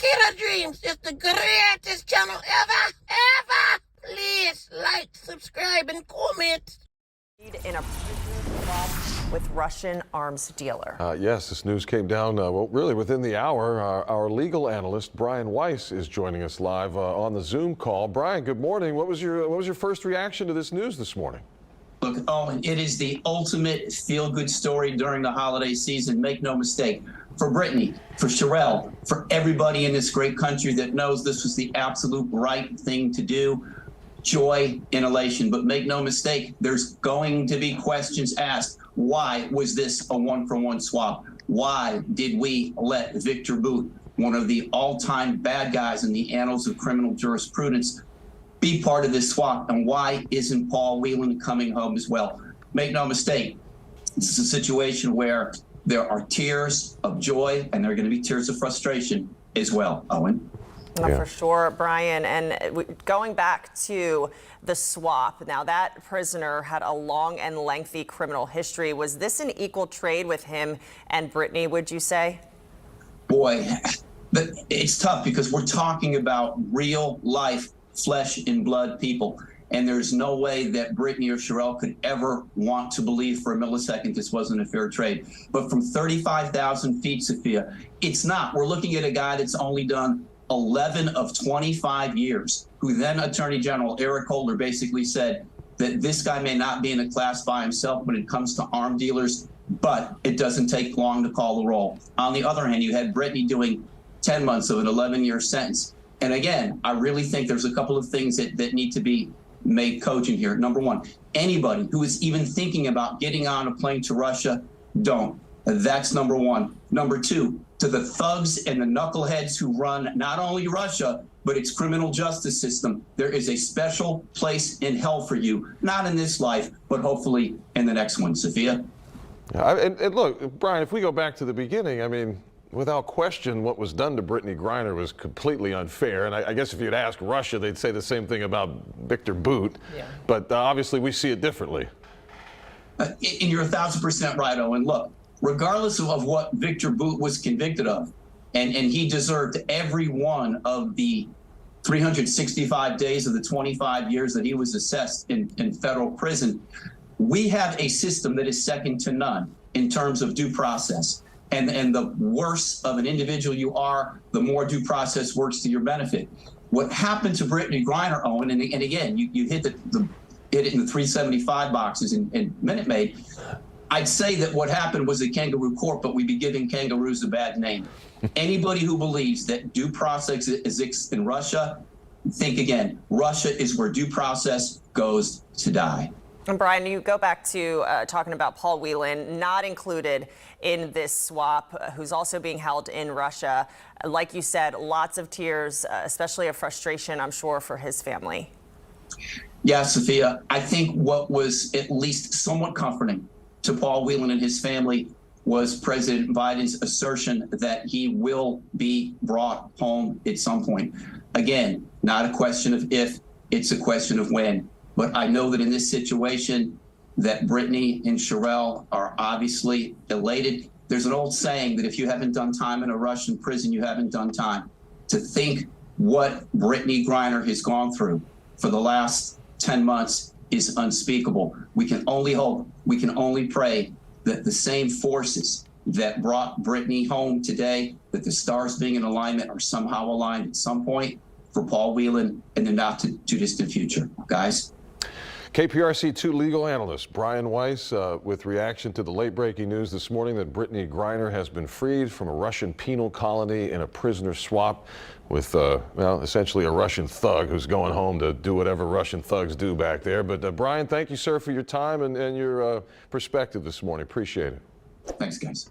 CashApp CoKeiaDreams is the greatest channel ever. Please like, subscribe, and comment. In a prisoner swap with Russian arms dealer. Yes, this news came down, well, really within the hour. Our legal analyst, Brian Weiss, is joining us live on the Zoom call. Brian, good morning. What was your first reaction to this news this morning? Look, Owen, it is the ultimate feel-good story during the holiday season. Make no mistake. For Brittney, for Sherelle, for everybody in this great country that knows this was the absolute right thing to do. Joy and elation. But make no mistake, there's going to be questions asked. Why was this a one-for-one swap? Why did we let Viktor Bout, one of the all-time bad guys in the annals of criminal jurisprudence, be part of this swap? And why isn't Paul Whelan coming home as well? Make no mistake, this is a situation where there are tears of joy and there are going to be tears of frustration as well, Owen. Yeah. For sure, Brian. And going back to the swap, now that prisoner had a long and lengthy criminal history. Was this an equal trade with him and Brittney, would you say? Boy, but it's tough because we're talking about real life, flesh and blood people. And there's no way that Brittney or Sherelle could ever want to believe for a millisecond this wasn't a fair trade. But from 35,000 feet, Sophia, it's not. We're looking at a guy that's only done 11 of 25 years, who then Attorney General Eric Holder basically said that this guy may not be in a class by himself when it comes to arm dealers, but it doesn't take long to call the roll. On the other hand, you had Brittney doing 10 months of an 11-year sentence. And again, I really think there's a couple of things that need to be made cogent here. Number one, anybody who is even thinking about getting on a plane to Russia, don't. That's number one. Number two, to the thugs and the knuckleheads who run not only Russia, but its criminal justice system, there is a special place in hell for you, not in this life, but hopefully in the next one. Sophia? Yeah, and look, Brian, if we go back to the beginning, I mean, without question, what was done to Brittney Griner was completely unfair. And I guess if you'd ask Russia, they'd say the same thing about Viktor Bout. Yeah. But obviously, we see it differently. And you're 1,000% right, Owen. Look, regardless of what Viktor Bout was convicted of, and he deserved every one of the 365 days of the 25 years that he was assessed in federal prison, we have a system that is second to none in terms of due process. And the worse of an individual you are, the more due process works to your benefit. What happened to Brittney Griner, Owen, and again, you hit it in the 375 boxes in Minute Maid. I'd say that what happened was a kangaroo court, but we'd be giving kangaroos a bad name. Anybody who believes that due process exists in Russia, think again. Russia is where due process goes to die. And Brian, you go back to talking about Paul Whelan, not included in this swap, who's also being held in Russia. Like you said, lots of tears, especially of frustration, I'm sure, for his family. Yeah, Sophia, I think what was at least somewhat comforting to Paul Whelan and his family was President Biden's assertion that he will be brought home at some point. Again, not a question of if, it's a question of when. But I know that in this situation that Brittney and Sherelle are obviously elated. There's an old saying that if you haven't done time in a Russian prison, you haven't done time. To think what Brittney Griner has gone through for the last 10 months is unspeakable. We can only hope, we can only pray that the same forces that brought Brittney home today, that the stars being in alignment are somehow aligned at some point for Paul Whelan in the not too distant future. Guys. KPRC2 legal analyst Brian Weiss with reaction to the late-breaking news this morning that Brittney Griner has been freed from a Russian penal colony in a prisoner swap with, well, essentially a Russian thug who's going home to do whatever Russian thugs do back there. But Brian, thank you, sir, for your time and your perspective this morning. Appreciate it. Thanks, guys.